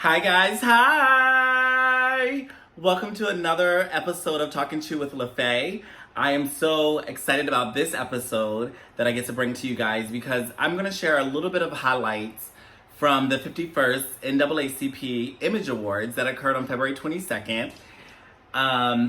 Hi guys, hi! Welcome to another episode of Talking To with LeFe. I am so excited about this episode that I get to bring to you guys because I'm going to share a little bit of highlights from the 51st NAACP Image Awards that occurred on February 22nd.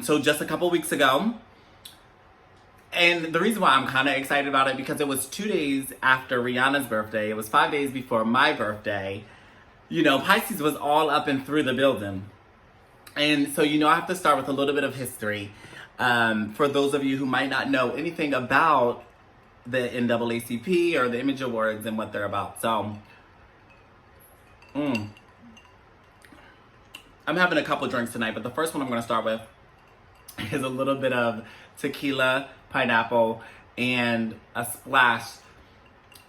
So just a couple weeks ago. And the reason why I'm kind of excited about it because it was 2 days after Rihanna's birthday. It was 5 days before my birthday. You know, Pisces was all up and through the building. And so, I have to start with a little bit of history. For those of you who might not know anything about the NAACP or the Image Awards and what they're about. So, I'm having a couple drinks tonight, but the first one I'm going to start with is a little bit of tequila, pineapple, and a splash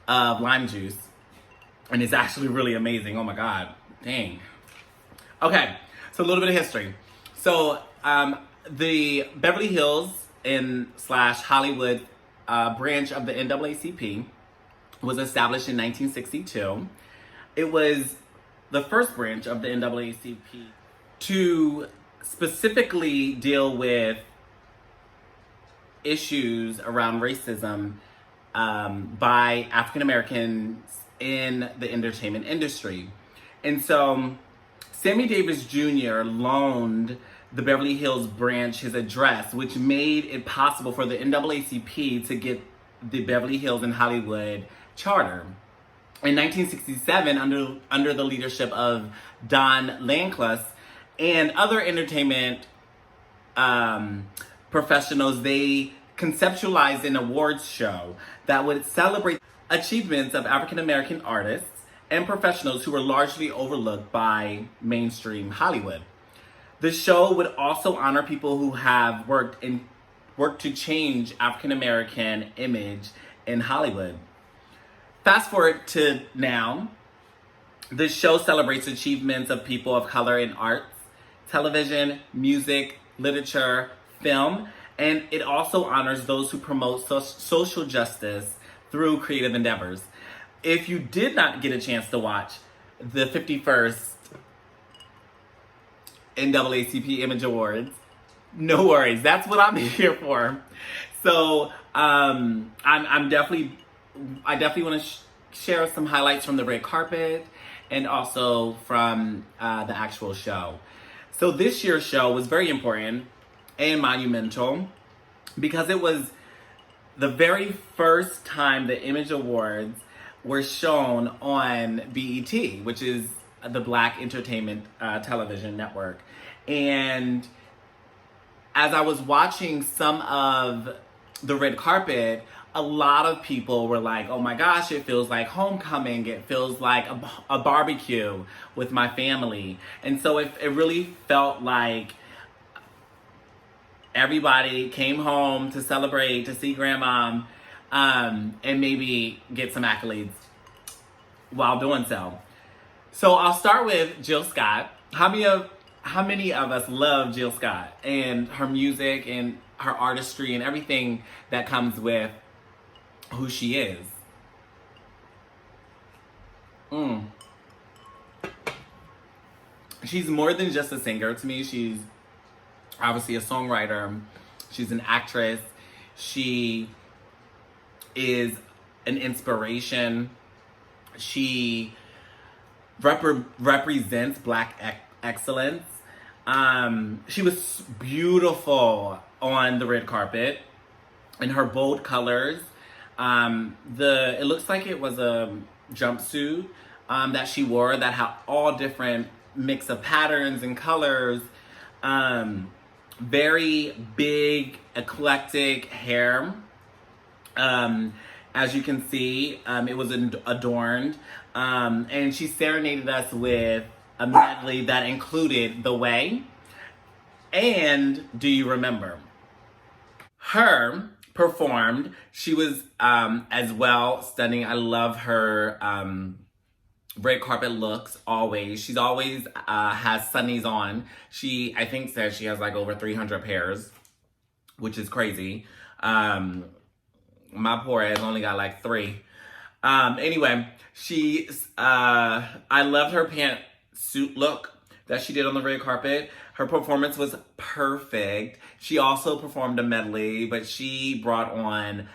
of lime juice. And it's actually really amazing. Oh my God. Dang. Okay. So a little bit of history. So the Beverly Hills and / Hollywood branch of the NAACP was established in 1962. It was the first branch of the NAACP to specifically deal with issues around racism by African Americans in the entertainment industry. And so Sammy Davis Jr. loaned the Beverly Hills branch his address, which made it possible for the NAACP to get the Beverly Hills and Hollywood charter. In 1967, under the leadership of Don Landclus and other entertainment professionals, they conceptualized an awards show that would celebrate achievements of African American artists and professionals who were largely overlooked by mainstream Hollywood. The show would also honor people who have worked to change African American image in Hollywood. Fast forward to now, the show celebrates achievements of people of color in arts, television, music, literature, film, and it also honors those who promote social justice through creative endeavors. If you did not get a chance to watch the 51st NAACP Image Awards, no worries. That's what I'm here for. So I definitely want to share some highlights from the red carpet and also from the actual show. So this year's show was very important and monumental because it was the very first time the Image Awards were shown on BET, which is the Black Entertainment Television Network. And as I was watching some of the red carpet, a lot of people were like, oh my gosh, it feels like homecoming. It feels like a barbecue with my family. And so it really felt like everybody came home to celebrate, to see grandma, and maybe get some accolades while doing so. So I'll start with Jill Scott. How many of us love Jill Scott and her music and her artistry and everything that comes with who she is? She's more than just a singer to me. She's obviously a songwriter. She's an actress. She is an inspiration. She represents Black excellence. She was beautiful on the red carpet in her bold colors. It looks like it was a jumpsuit that she wore that had all different mix of patterns and colors. Very big, eclectic hair. As you can see, it was adorned. And she serenaded us with a medley that included The Way and Do You Remember? Her performed. She was as well stunning. I love her red carpet looks always. She's always has sunnies on. She, I think, says she has like over 300 pairs, which is crazy. My poor ass only got like 3. Anyway, I loved her suit look that she did on the red carpet. Her performance was perfect. She also performed a medley, but she brought on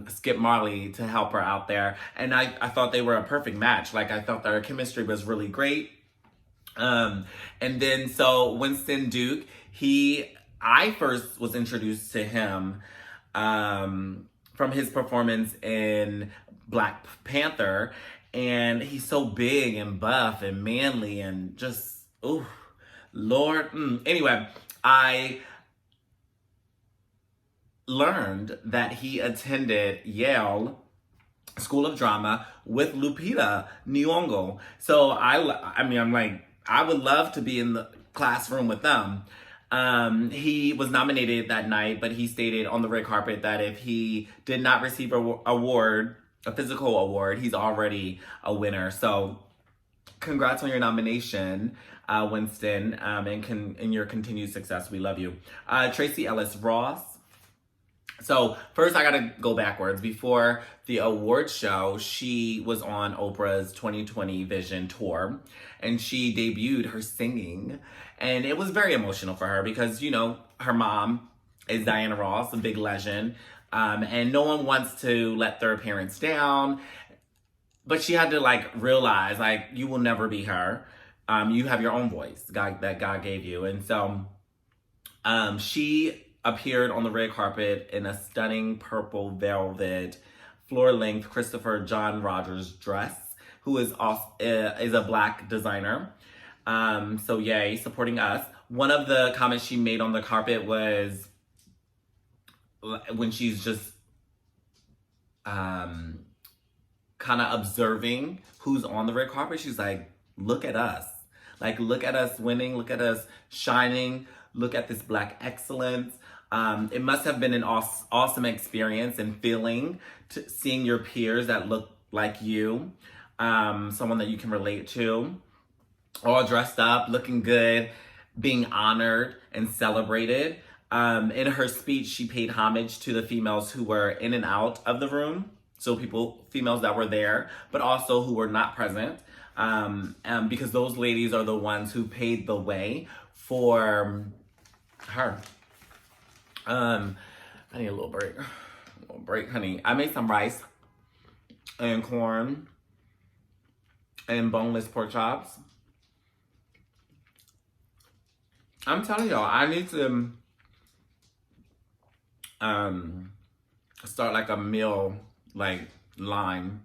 Skip Marley to help her out there. And I thought they were a perfect match. Like, I thought their chemistry was really great. And then, so Winston Duke, I first was introduced to him from his performance in Black Panther. And he's so big and buff and manly and just, ooh, Lord. Anyway, I learned that he attended Yale School of Drama with Lupita Nyong'o. So I'm like, I would love to be in the classroom with them. He was nominated that night, but he stated on the red carpet that if he did not receive a physical award, he's already a winner. So congrats on your nomination, Winston, and your continued success. We love you. Tracy Ellis Ross. So first I gotta go backwards. Before the award show, she was on Oprah's 2020 Vision Tour, and she debuted her singing. And it was very emotional for her because, you know, her mom is Diana Ross, a big legend. And no one wants to let their parents down. But she had to, like, realize, like, you will never be her. You have your own voice that God gave you. And so she appeared on the red carpet in a stunning purple velvet floor-length Christopher John Rogers dress, who is a Black designer. So yay, supporting us. One of the comments she made on the carpet was when she's just kind of observing who's on the red carpet. She's like, look at us. Like, look at us winning. Look at us shining. Look at this Black excellence. It must have been an awesome experience and feeling seeing your peers that look like you, someone that you can relate to, all dressed up, looking good, being honored and celebrated. In her speech, she paid homage to the females who were in and out of the room. So females that were there, but also who were not present. Because those ladies are the ones who paved the way for her. I need a little break, honey. I made some rice and corn and boneless pork chops. I'm telling y'all, I need to start like a meal line.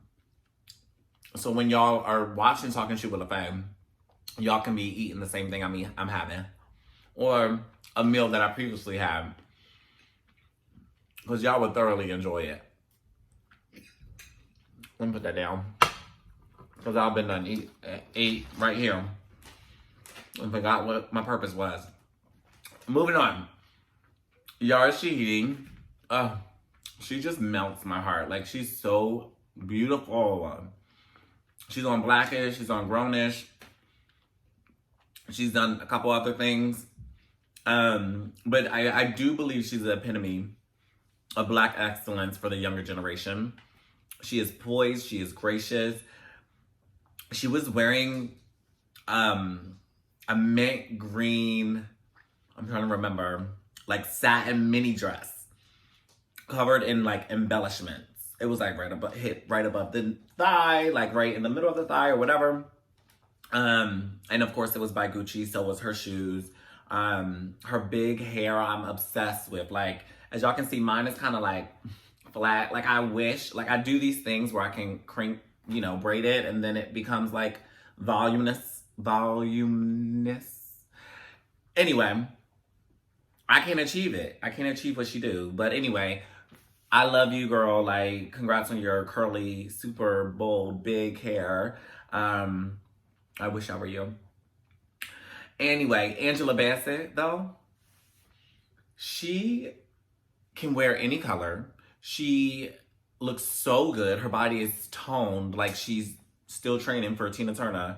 So when y'all are watching Talking Shit with LeFe, y'all can be eating the same thing I'm having. Or a meal that I previously had. Because y'all would thoroughly enjoy it. Let me put that down. Because I've been done eat right here. And forgot what my purpose was. Moving on. Yara Shahidi. She just melts my heart. Like, she's so beautiful. She's on Blackish. She's on Grownish. She's done a couple other things. But I do believe she's the epitome of Black excellence for the younger generation. She is poised. She is gracious. She was wearing a mint green, I'm trying to remember, like satin mini dress covered in like embellishments. It was like right above the thigh, like right in the middle of the thigh or whatever. And of course it was by Gucci, so was her shoes. Her big hair I'm obsessed with. Like, as y'all can see, mine is kind of like flat. Like, I wish, like I do these things where I can braid it and then it becomes like voluminous. Anyway, I can't achieve it. I can't achieve what she do. But anyway, I love you, girl. Like, congrats on your curly, super bold, big hair. I wish I were you. Anyway, Angela Bassett, though, she can wear any color. She looks so good. Her body is toned like she's still training for a Tina Turner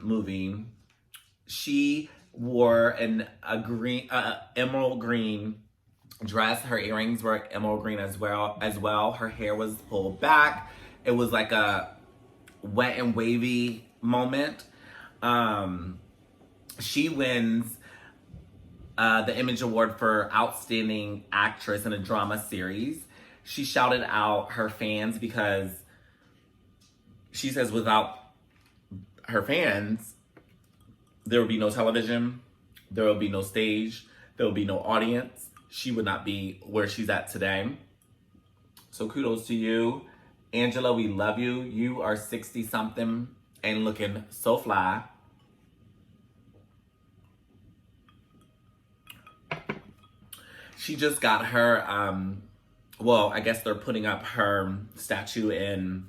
movie. She wore a emerald green dress. Her earrings were emerald green as well. Her hair was pulled back. It was like a wet and wavy moment. She wins the Image Award for Outstanding Actress in a Drama Series. She shouted out her fans because she says without her fans, there would be no television, there will be no stage, there will be no audience. She would not be where she's at today. So kudos to you. Angela, we love you. You are 60-something and looking so fly. She just got her, well, I guess they're putting up her statue in,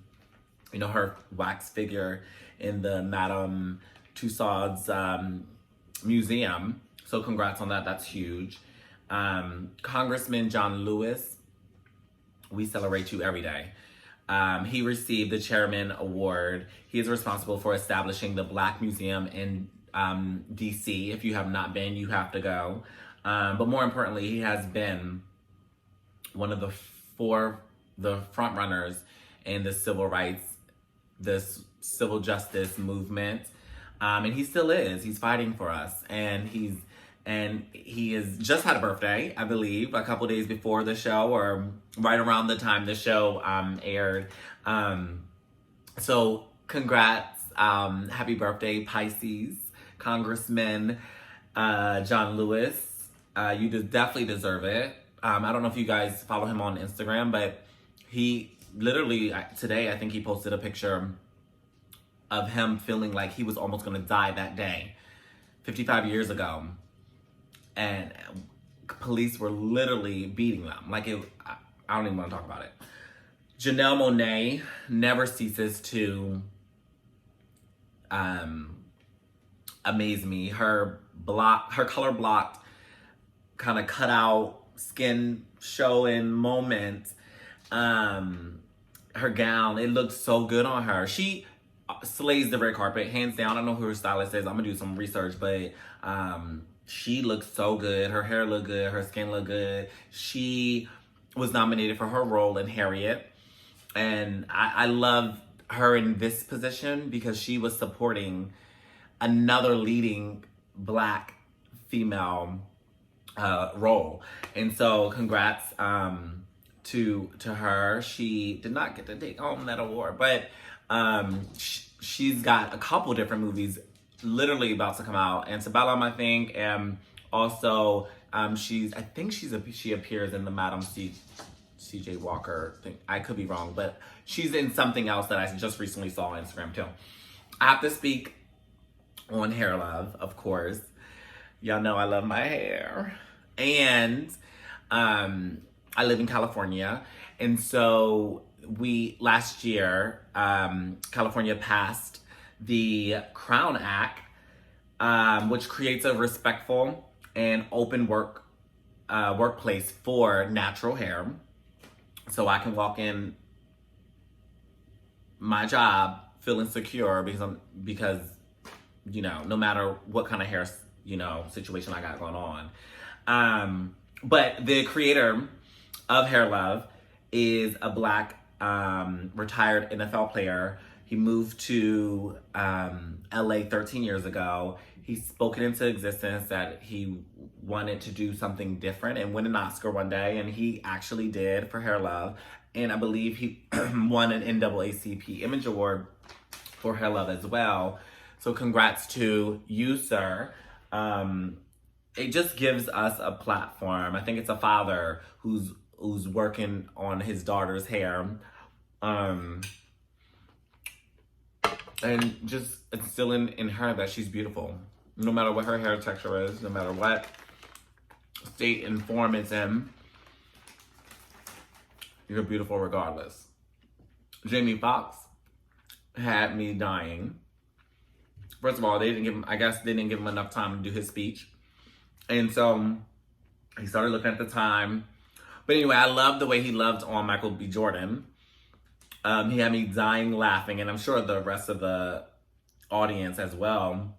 you know, her wax figure in the Madame Tussauds museum. So congrats on that. That's huge. Congressman John Lewis, we celebrate you every day. He received the Chairman Award. He is responsible for establishing the Black Museum in DC. If you have not been, you have to go. But more importantly, he has been one of the front runners in the civil rights, this civil justice movement. And he still is. He's fighting for us. And he has just had a birthday, I believe, a couple days before the show or right around the time the show aired. So congrats. Happy birthday, Pisces, Congressman John Lewis. You definitely deserve it. I don't know if you guys follow him on Instagram, but he literally, today, I think he posted a picture of him feeling like he was almost going to die that day, 55 years ago. And police were literally beating them. Like, I don't even want to talk about it. Janelle Monáe never ceases to amaze me. Her color blocked, kind of cut out, skin showing moment. Her gown, it looked so good on her. She slays the red carpet, hands down. I don't know who her stylist is. I'm gonna do some research, but she looks so good. Her hair looked good. Her skin looked good. She was nominated for her role in Harriet. And I love her in this position because she was supporting another leading Black female role. And so congrats to her. She did not get to take home that award, but she's got a couple different movies literally about to come out. Antebellum, I think, and also she appears in the Madam C.J. Walker thing. I could be wrong, but she's in something else that I just recently saw on Instagram too. I have to speak on Hair Love, of course. Y'all know I love my hair. And I live in California. And so last year, California passed the Crown Act, which creates a respectful and open workplace for natural hair. So I can walk in my job feeling secure because you know, no matter what kind of hair, you know, situation I got going on. But the creator of Hair Love is a Black retired NFL player. He moved to LA 13 years ago. He spoke it into existence that he wanted to do something different and win an Oscar one day, and he actually did for Hair Love. And I believe he won an NAACP Image Award for Hair Love as well. So congrats to you, sir. It just gives us a platform. I think it's a father who's working on his daughter's hair. And just instilling in her that she's beautiful. No matter what her hair texture is, no matter what state and form it's in, you're beautiful regardless. Jamie Foxx had me dying. First of all, they didn't give him enough time to do his speech. And so he started looking at the time. But anyway, I love the way he loved on Michael B. Jordan. He had me dying laughing, and I'm sure the rest of the audience as well.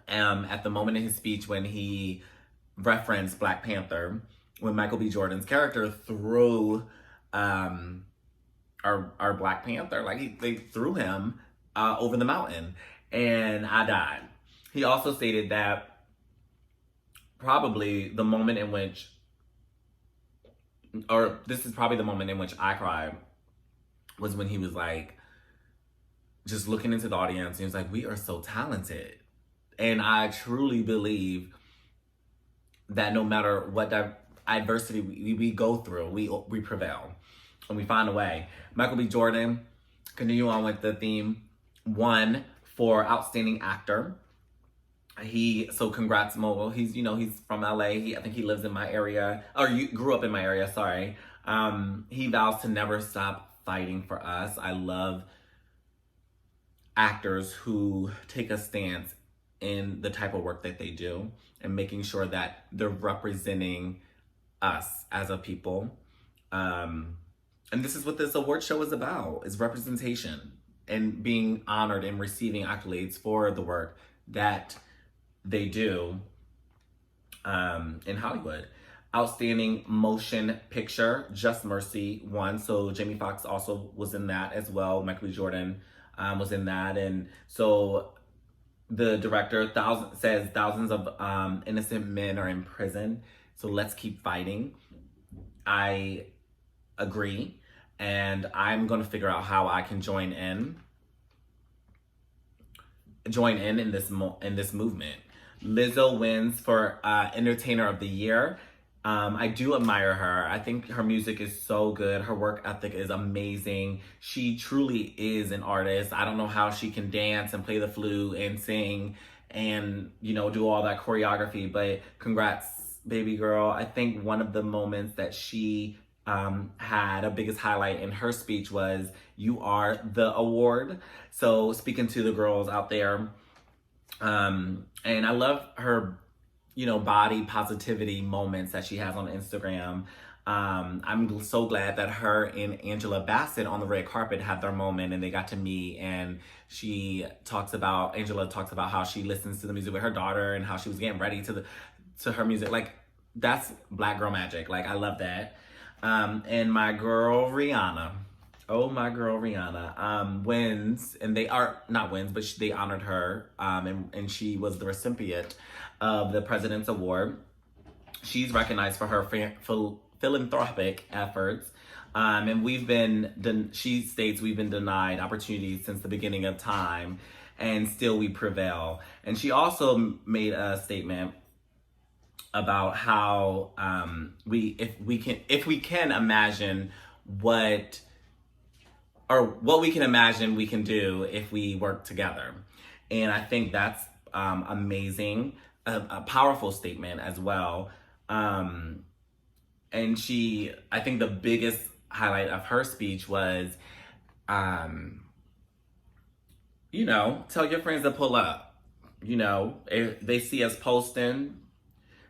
At the moment in his speech when he referenced Black Panther, when Michael B. Jordan's character threw our Black Panther, like they threw him over the mountain. and I died. He also stated that probably the moment in which, or this is probably the moment in which I cried, was when he was like, just looking into the audience, he was like, we are so talented. And I truly believe that no matter what adversity we go through, we prevail and we find a way. Michael B. Jordan, continue on with the theme, won for Outstanding Actor. So congrats, Mogul. He's from LA. I think he lives in my area, or you grew up in my area, sorry. He vows to never stop fighting for us. I love actors who take a stance in the type of work that they do and making sure that they're representing us as a people. And this is what this award show is about, is representation and being honored and receiving accolades for the work that they do in Hollywood. Outstanding Motion Picture, Just Mercy won. So Jamie Foxx also was in that as well. Michael B. Jordan was in that. And so the director says thousands of innocent men are in prison. So let's keep fighting. I agree. And I'm going to figure out how I can join in this movement. Lizzo wins for Entertainer of the Year. I do admire her. I think her music is so good. Her work ethic is amazing. She truly is an artist. I don't know how she can dance and play the flute and sing and, do all that choreography, but congrats, baby girl. I think one of the moments that she had a biggest highlight in her speech was, "You are the award." So speaking to the girls out there, and I love her, body positivity moments that she has on Instagram. I'm so glad that her and Angela Bassett on the red carpet had their moment and they got to meet. And Angela talks about how she listens to the music with her daughter and how she was getting ready to her music. Like, that's Black girl magic. Like, I love that. And my girl Rihanna. Oh, my girl Rihanna wins, and they honored her, and she was the recipient of the President's Award. She's recognized for her philanthropic efforts, and she states we've been denied opportunities since the beginning of time, and still we prevail. And she also made a statement about how if we can imagine what we can imagine we can do if we work together. And I think that's amazing, a powerful statement as well. And I think the biggest highlight of her speech was, tell your friends to pull up. If they see us posting,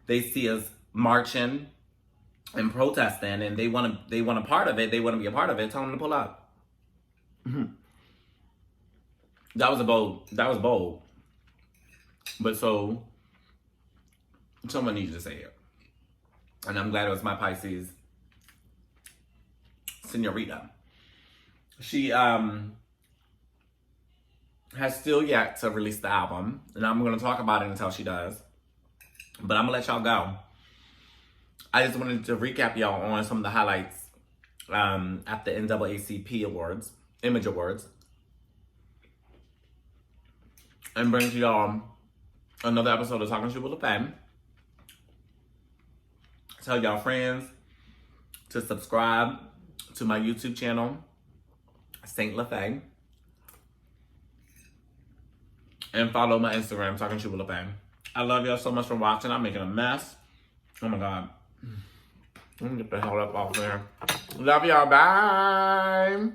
they see us marching and protesting, and they want a part of it, they want to be a part of it, tell them to pull up. Mm-hmm. That was bold. But so someone needs to say it. And I'm glad it was my Pisces senorita. She has still yet to release the album, and I'm going to talk about it until she does. But I'm going to let y'all go. I just wanted to recap y'all on some of the highlights at the NAACP Awards, Image Awards, and bring to y'all another episode of Talking Shit with LeFe. Tell y'all friends to subscribe to my YouTube channel, Saint LeFe, and follow my Instagram, Talking Shit with LeFe. I love y'all so much for watching. I'm making a mess. Oh my God. Let me get the hell up off there. Love y'all. Bye.